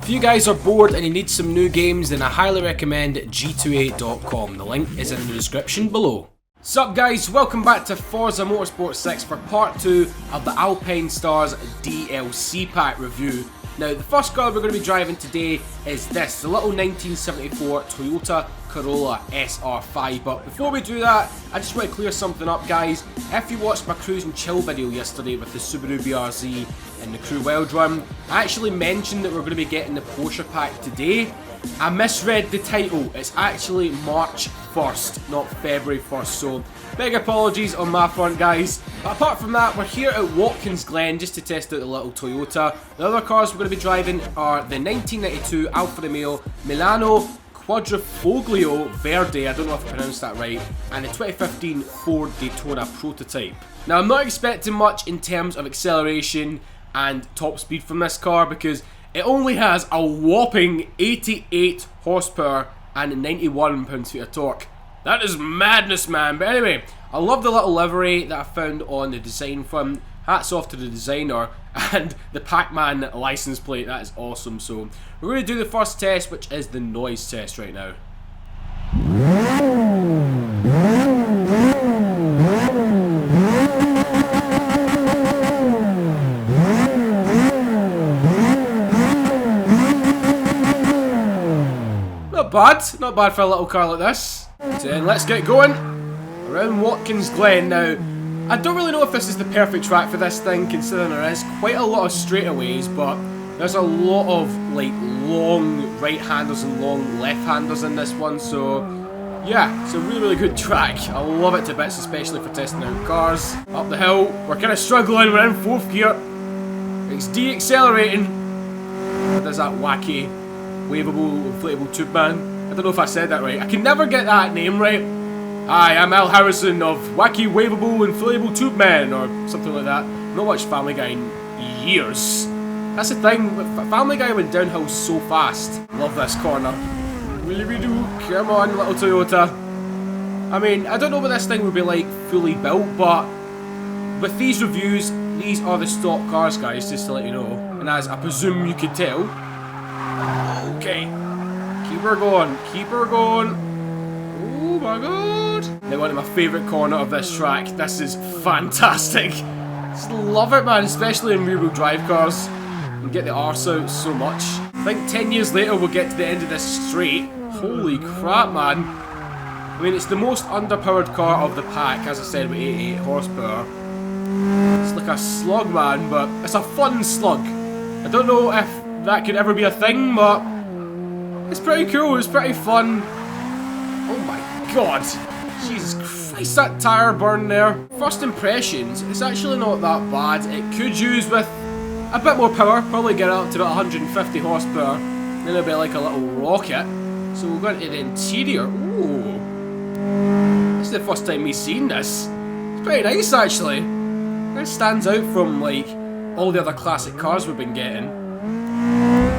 If you guys are bored and you need some new games, then I highly recommend g2a.com. The link is in the description below. Sup guys, welcome back to Forza Motorsport 6 for part 2 of the Alpinestars DLC pack review. Now the first car we're going to be driving today is this, the little 1974 Toyota Corolla SR5. But before we do that, I just want to clear something up guys. If you watched my cruise and chill video yesterday with the Subaru BRZ and the Crew Wild Run, I actually mentioned that we're going to be getting the Porsche pack today. I misread the title, it's actually March 1st, not February 1st, so big apologies on my front guys. But apart from that, we're here at Watkins Glen just to test out the little Toyota. The other cars we're going to be driving are the 1992 Alfa Romeo Milano Quadrifoglio Verde, I don't know if I pronounced that right, and the 2015 Ford Daytona prototype. Now I'm not expecting much in terms of acceleration and top speed from this car because it only has a whopping 88 horsepower and 91 pound-feet of torque. That is madness, man. But anyway, I love the little livery that I found on the design front. Hats off to the designer, and the Pac-Man license plate, that is awesome. So we're going to do the first test, which is the noise test right now. Not bad for a little car like this. So then let's get going around Watkins Glen. Now, I don't really know if this is the perfect track for this thing, considering there is quite a lot of straightaways, but there's a lot of like long right-handers and long left-handers in this one, so yeah, it's a really good track. I love it to bits, especially for testing out cars. Up the hill, we're kind of struggling, we're in 4th gear. It's de-accelerating. There's that wacky waveable, inflatable tube man. I don't know if I said that right. I can never get that name right. Hi, I'm Al Harrison of Wacky Waveable Inflatable Tube Man, or something like that. I've not watched Family Guy in years. That's the thing, Family Guy went downhill so fast. Love this corner. Really we do. Come on, little Toyota. I mean, I don't know what this thing would be like fully built, but with these reviews, these are the stock cars, guys, just to let you know. And as I presume you could tell. Okay. Keep her going. Keep her going. Oh my god. Now, one of my favourite corner of this track. This is fantastic. Just love it, man, especially in rear-wheel drive cars. You get the arse out so much. I think 10 years later we'll get to the end of this straight. Holy crap, man. I mean, it's the most underpowered car of the pack, as I said, with 88 horsepower. It's like a slug, man, but it's a fun slug. I don't know if that could ever be a thing, but it's pretty cool, it's pretty fun. Oh my god. Jesus Christ, that tyre burn there. First impressions, it's actually not that bad. It could use with a bit more power, probably get up to about 150 horsepower. Then it'll be like a little rocket. So we'll go into the interior. Ooh. This is the first time we've seen this. It's pretty nice actually. It stands out from like all the other classic cars we've been getting.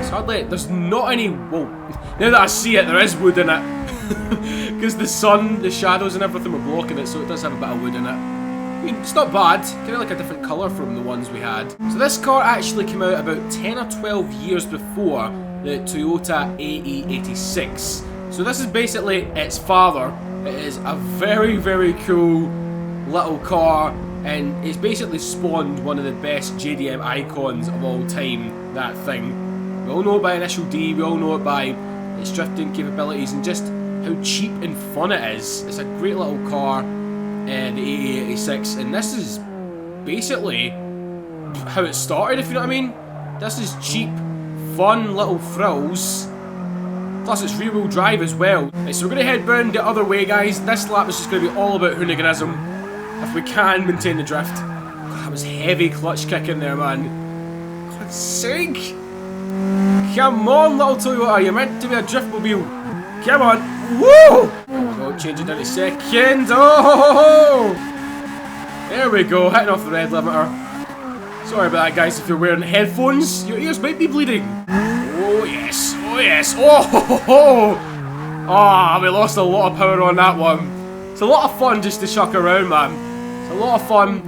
Sadly, there's not any, well, now that I see it, there is wood in it. Because the sun, the shadows and everything were blocking it, so it does have a bit of wood in it. I mean, it's not bad, kind of like a different colour from the ones we had. So this car actually came out about 10 or 12 years before the Toyota AE86. So this is basically its father. It is a very cool little car, and it's basically spawned one of the best JDM icons of all time, that thing. We all know it by Initial D, we all know it by its drifting capabilities and just how cheap and fun it is. It's a great little car, the AE86, and this is basically how it started, if you know what I mean. This is cheap, fun little thrills, plus it's rear-wheel drive as well. Right, so we're going to head round the other way, guys. This lap is just going to be all about hooliganism, if we can maintain the drift. God, that was heavy clutch kick in there, man. God's sake. Come on, little Toyota, you're meant to be a driftmobile. Come on. Woo! Oh, change it down to second. Oh! There we go, hitting off the red limiter. Sorry about that, guys, if you're wearing headphones. Your ears might be bleeding. Oh, yes. Oh, yes. Oh, ho, ho, ho. Ah, we lost a lot of power on that one. It's a lot of fun just to chuck around, man. It's a lot of fun,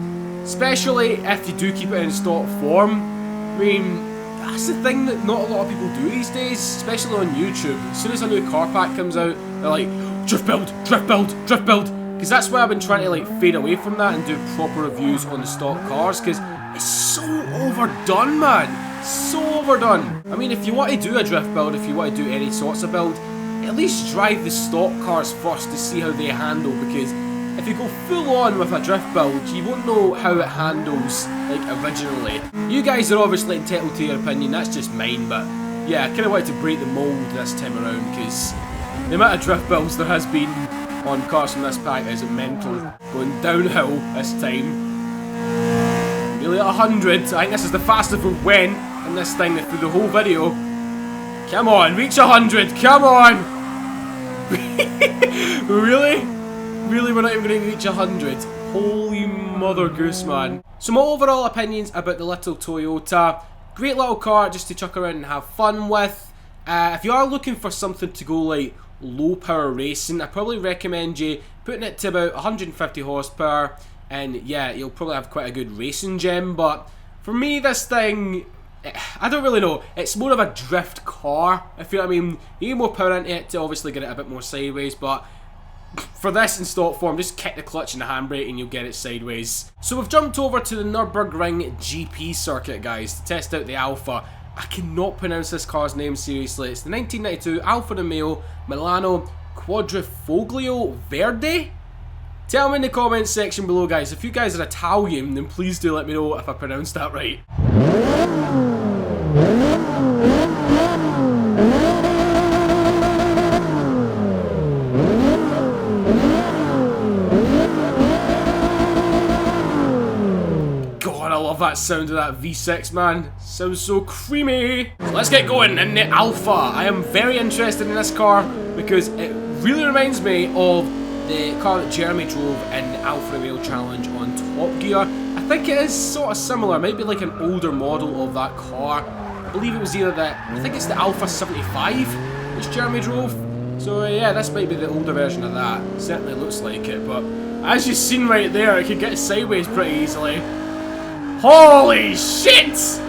especially if you do keep it in stock form. I mean, that's the thing that not a lot of people do these days, especially on YouTube. As soon as a new car pack comes out, they're like, drift build, drift build, drift build. Because that's why I've been trying to like fade away from that and do proper reviews on the stock cars, because it's so overdone, man. So overdone. I mean, if you want to do a drift build, if you want to do any sorts of build, at least drive the stock cars first to see how they handle, because if you go full on with a drift build, you won't know how it handles, like, originally. You guys are obviously entitled to your opinion, that's just mine, but yeah, I kind of wanted to break the mould this time around, because the amount of drift builds there has been on cars from this pack is mental. Going downhill this time. Nearly at 100, I think this is the fastest we've went in this thing through the whole video. Come on, reach 100, come on! Really? Really, we're not even going to reach 100? Holy mother goose, man. So my overall opinions about the little Toyota. Great little car just to chuck around and have fun with. If you are looking for something to go like low power racing, I probably recommend you putting it to about 150 horsepower. And yeah, you'll probably have quite a good racing gem. But for me, this thing, I don't really know. It's more of a drift car, if you know what I mean. You need more power into it to obviously get it a bit more sideways, but for this in stock form, just kick the clutch and the handbrake and you'll get it sideways. So we've jumped over to the Nürburgring GP circuit, guys, to test out the Alfa. I cannot pronounce this car's name seriously. It's the 1992 Alfa Romeo Milano Quadrifoglio Verde? Tell me in the comments section below, guys. If you guys are Italian, then please do let me know if I pronounced that right. God, I love that sound of that V6, man. Sounds so creamy. So let's get going in the Alfa. I am very interested in this car because it really reminds me of the car that Jeremy drove in the Alfa Romeo Challenge on Top Gear. I think it is sort of similar, maybe like an older model of that car. I believe it was either I think it's the Alfa 75 which Jeremy drove. So yeah, this might be the older version of that. Certainly looks like it, but as you've seen right there, it can get sideways pretty easily. Holy shit!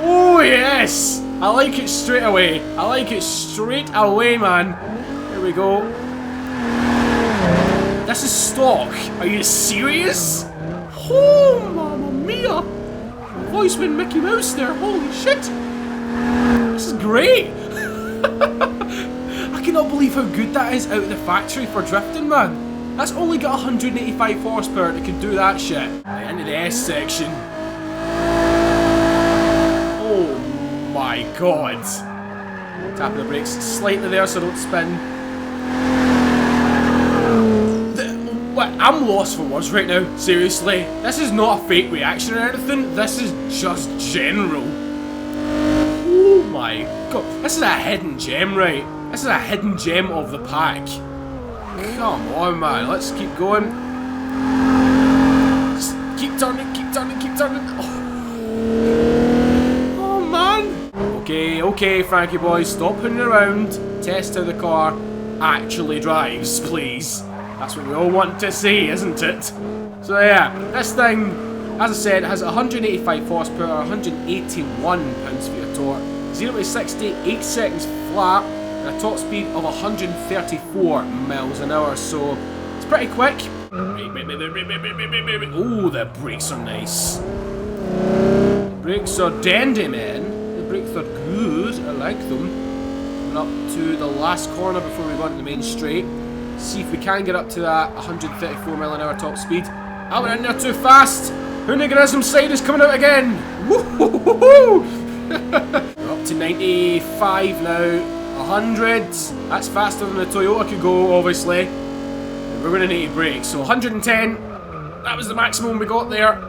Oh yes! I like it straight away. I like it straight away, man. Here we go. This is stock. Are you serious? Oh, mamma mia! Voice went Mickey Mouse there. Holy shit! This is great. I cannot believe how good that is out of the factory for drifting, man. That's only got 185 horsepower that can do that shit. Right, into the S section. Oh my god. Tapping the brakes slightly there so I don't spin. I'm lost for words right now, seriously. This is not a fake reaction or anything, this is just general. Oh my god, this is a hidden gem, right? This is a hidden gem of the pack. Come on, man, let's keep going. Just keep turning, keep turning, keep turning. Oh man. Okay, Frankie boy, stop putting around. Test how the car actually drives, please. That's what we all want to see, isn't it? So yeah, this thing, as I said, has 185 horsepower, 181 pounds-feet of torque, 0 to 60, 8 seconds flat, and a top speed of 134 miles an hour, so it's pretty quick. Oh, the brakes are nice. The brakes are dandy, man. The brakes are good, I like them. Coming up to the last corner before we go into the main straight. See if we can get up to that 134 mile an hour top speed. I went in there too fast. Hooniganism side is coming out again. Woo-hoo-hoo-hoo. We're up to 95 now. 100. That's faster than the Toyota could go, obviously. And we're going to need to brake. So 110. That was the maximum we got there.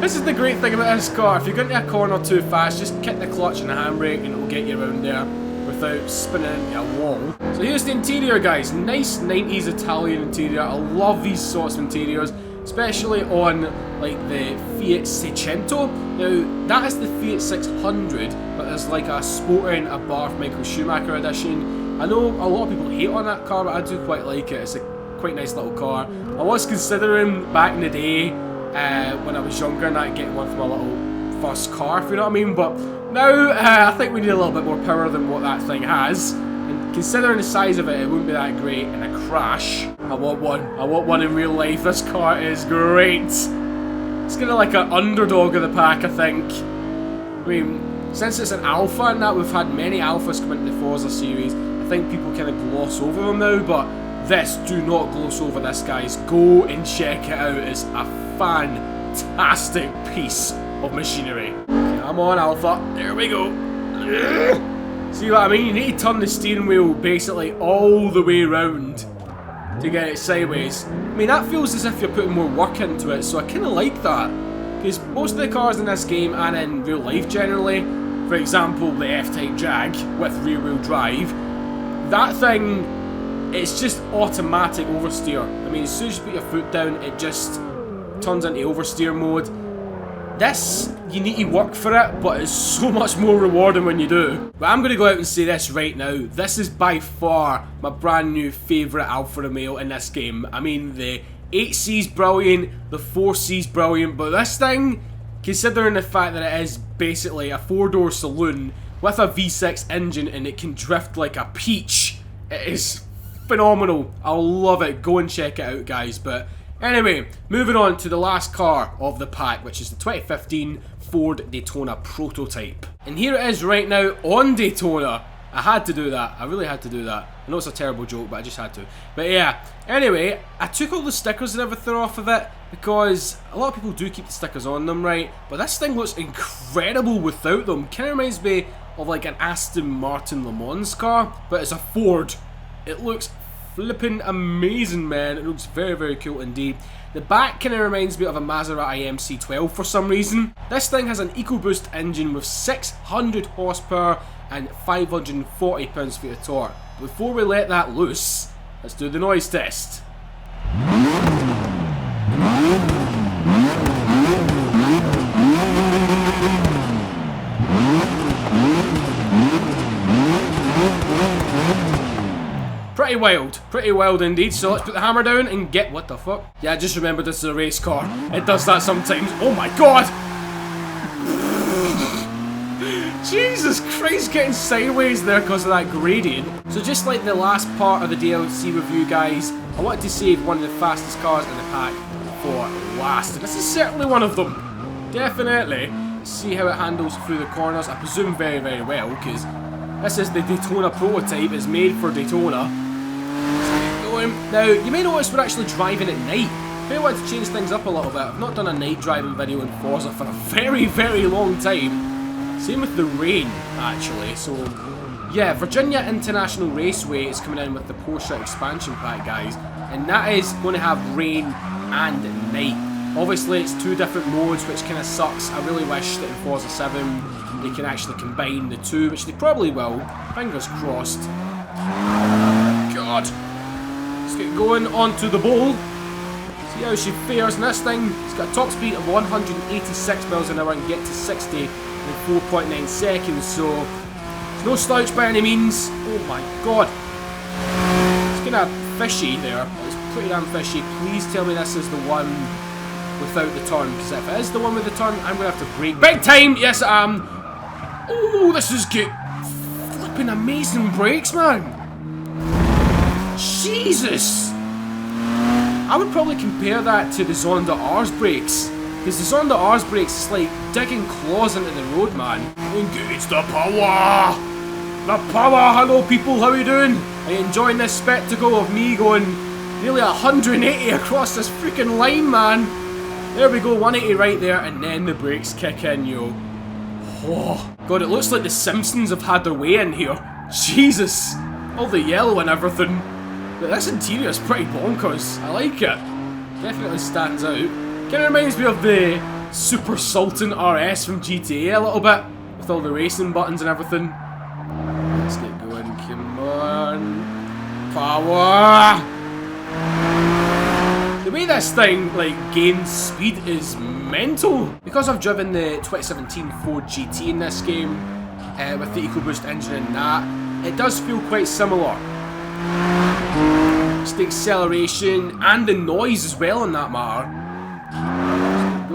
This is the great thing about this car. If you're going into a corner too fast, just kick the clutch and the handbrake and it will get you around there without spinning into a wall. So here's the interior, guys. Nice 90s Italian interior. I love these sorts of interiors, especially on like the Fiat 600. Now that is the Fiat 600, but there's like a Sporting Abarth Michael Schumacher edition. I know a lot of people hate on that car, but I do quite like it. It's a quite nice little car. I was considering back in the day when I was younger and I getting one for my little first car, if you know what I mean. But now I think we need a little bit more power than what that thing has. And considering the size of it, it wouldn't be that great in a crash. I want one. I want one in real life. This car is great. It's kind of like an underdog of the pack, I think. I mean, since it's an Alfa and that, we've had many Alfas come into the Forza series. I think people kind of gloss over them now, but this, do not gloss over this, guys. Go and check it out. It's a fantastic piece of machinery. Come on, Alpha. There we go. See what I mean? You need to turn the steering wheel basically all the way around to get it sideways. I mean, that feels as if you're putting more work into it, so I kind of like that. Because most of the cars in this game, and in real life generally, for example, the F-Type Jag with rear-wheel drive, that thing, it's just automatic oversteer. I mean, as soon as you put your foot down, it just turns into oversteer mode. This, you need to work for it, but it's so much more rewarding when you do. But I'm going to go out and say this right now. This is by far my brand new favourite Alfa Romeo in this game. I mean, the 8C's brilliant, the 4C's brilliant, but this thing, considering the fact that it is basically a 4-door saloon with a V6 engine and it can drift like a peach, it is phenomenal. I love it. Go and check it out, guys. But anyway, moving on to the last car of the pack, which is the 2015 Ford Daytona prototype. And here it is right now on Daytona. I had to do that. I really had to do that. I know it's a terrible joke, but I just had to. But yeah, anyway, I took all the stickers and everything off of it because a lot of people do keep the stickers on them, right? But this thing looks incredible without them. Kind of reminds me of like an Aston Martin Le Mans car, but it's a Ford. It looks flipping amazing, man. It looks very, very cool indeed. The back kind of reminds me of a Maserati MC12 for some reason. This thing has an EcoBoost engine with 600 horsepower and 540 pounds-feet of torque. Before we let that loose, let's do the noise test. Pretty wild indeed. So let's put the hammer down and get, what the fuck? Yeah, just remember this is a race car. It does that sometimes. Oh my god! Jesus Christ, getting sideways there because of that gradient. So just like the last part of the DLC review, guys, I wanted to save one of the fastest cars in the pack for last. And this is certainly one of them. Definitely. Let's see how it handles through the corners. I presume very, very well, because this is the Daytona prototype. It's made for Daytona. Now, you may notice we're actually driving at night. I wanted to change things up a little bit. I've not done a night driving video in Forza for a very, very long time. Same with the rain, actually. So, yeah, Virginia International Raceway is coming in with the Porsche expansion pack, guys. And that is going to have rain and night. Obviously, it's two different modes, which kind of sucks. I really wish that in Forza 7 they can actually combine the two, which they probably will. Fingers crossed. God. Let's get going onto the bowl. See how she fares. And this thing, it's got a top speed of 186 miles an hour and get to 60 in 4.9 seconds. So, it's no slouch by any means. Oh my god. It's kind of fishy there. It's pretty damn fishy. Please tell me this is the one without the turn, because if it is the one with the turn, I'm going to have to brake. Big time! Yes, I am. Oh, this is good. Flipping amazing brakes, man. Jesus! I would probably compare that to the Zonda R's brakes, because the Zonda R's brakes is like digging claws into the road, man. Engage the power! The power! Hello people, how are you doing? Are you enjoying this spectacle of me going nearly 180 across this freaking line, man? There we go, 180 right there, and then the brakes kick in, yo. Oh, God, it looks like the Simpsons have had their way in here. Jesus! All the yellow and everything. But this interior is pretty bonkers. I like it. Definitely stands out. Kind of reminds me of the Super Sultan RS from GTA a little bit, with all the racing buttons and everything. Let's get going, come on. Power! The way this thing, like, gains speed is mental. Because I've driven the 2017 Ford GT in this game, with the EcoBoost engine and that, it does feel quite similar. Just the acceleration and the noise as well in that matter.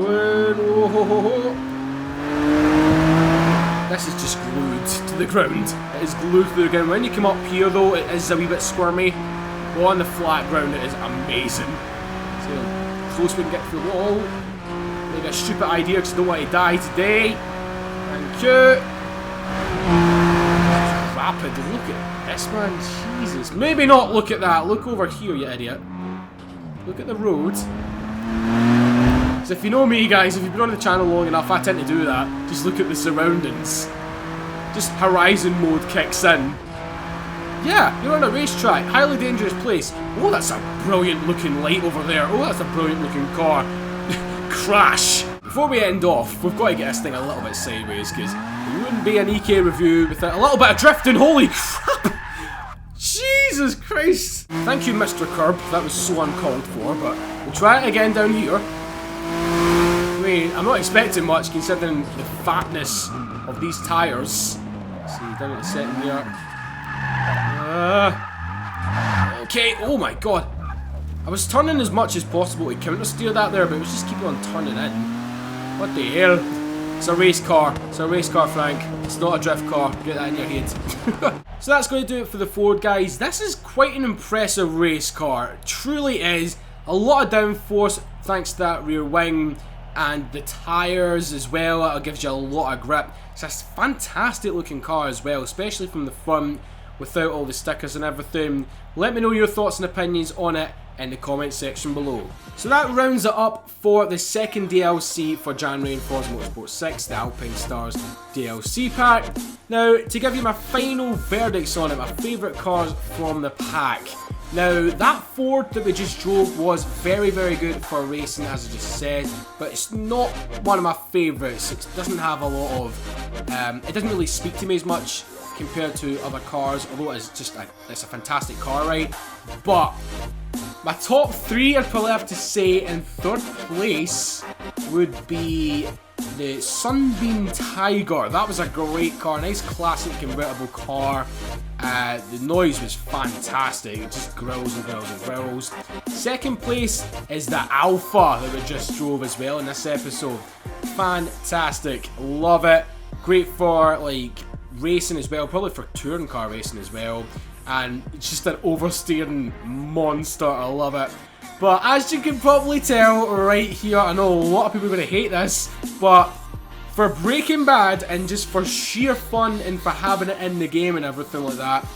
going. Oh, ho, ho, ho. This is just glued to the ground. It is glued to the ground. When you come up here though, it is a wee bit squirmy. But on the flat ground, it is amazing. So close we can get to the wall. Maybe a stupid idea because I don't want to die today. Thank you. Rapid. Look at this, man. Jesus. Maybe not look at that. Look over here, you idiot. Look at the road. So if you know me, guys, if you've been on the channel long enough, I tend to do that. Just look at the surroundings. Just horizon mode kicks in. Yeah, you're on a racetrack. Highly dangerous place. Oh, that's a brilliant looking light over there. Oh, that's a brilliant looking car. Crash. Before we end off, we've got to get this thing a little bit sideways, because it wouldn't be an EK review without a little bit of drifting. Holy crap! Jesus Christ! Thank you, Mr. Curb. That was so uncalled for, but we'll try it again down here. I mean, I'm not expecting much considering the fatness of these tyres. Let's see, down at the second there. Okay, oh my god. I was turning as much as possible to counter steer that there, but it was just keeping on turning in. What the hell? It's a race car. It's a race car, Frank. It's not a drift car. Get that in your head. So that's going to do it for the Ford, guys. This is quite an impressive race car. It truly is. A lot of downforce thanks to that rear wing. And the tyres as well. It gives you a lot of grip. It's a fantastic looking car as well, especially from the front without all the stickers and everything. Let me know your thoughts and opinions on it in the comment section below. So that rounds it up for the second DLC for January in Forza Motorsport 6, the Alpinestars DLC pack. Now, to give you my final verdicts on it, my favourite cars from the pack. Now, that Ford that we just drove was very, very good for racing, as I just said, but it's not one of my favourites. It doesn't have a lot of, it doesn't really speak to me as much compared to other cars, although it's just it's a fantastic car, right? But my top three, I'd probably have to say in third place would be the Sunbeam Tiger. That was a great car, nice classic convertible car. The noise was fantastic, it just growls and growls and growls. Second place is the Alfa that we just drove as well in this episode. Fantastic, love it. Great for like racing as well, probably for touring car racing as well. And it's just an oversteering monster, I love it. But as you can probably tell right here, I know a lot of people are going to hate this, but for Breaking Bad and just for sheer fun and for having it in the game and everything like that,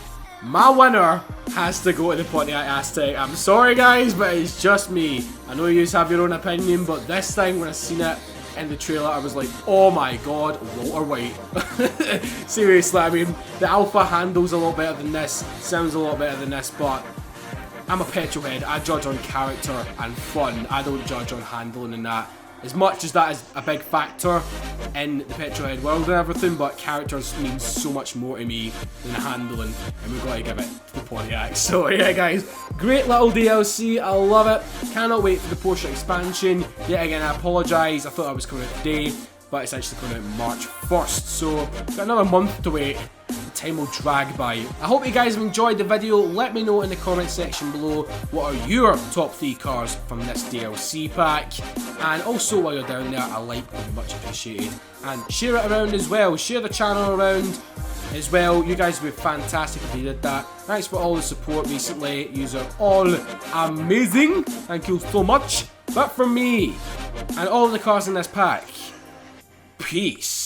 my winner has to go to the Pontiac Aztek. I'm sorry guys, but it's just me. I know you have your own opinion, but this thing, when I seen it in the trailer, I was like, oh my god, Walter White. Seriously, I mean, the Alpha handles a lot better than this, sounds a lot better than this, but I'm a petrol head. I judge on character and fun. I don't judge on handling and that. As much as that is a big factor in the petrol head world and everything, but characters means so much more to me than handling, and we've got to give it to the Pontiac. So yeah guys, great little DLC, I love it. Cannot wait for the Porsche expansion. Yet again, I apologise, I thought I was coming out today, but it's actually coming out March 1st, so got another month to wait. The time will drag by. I hope you guys have enjoyed the video. Let me know in the comment section below what are your top 3 cars from this DLC pack. And also while you're down there, a like would be much appreciated. And share it around as well. Share the channel around as well. You guys would be fantastic if you did that. Thanks for all the support recently. You are all amazing. Thank you so much. But from me and all the cars in this pack, peace.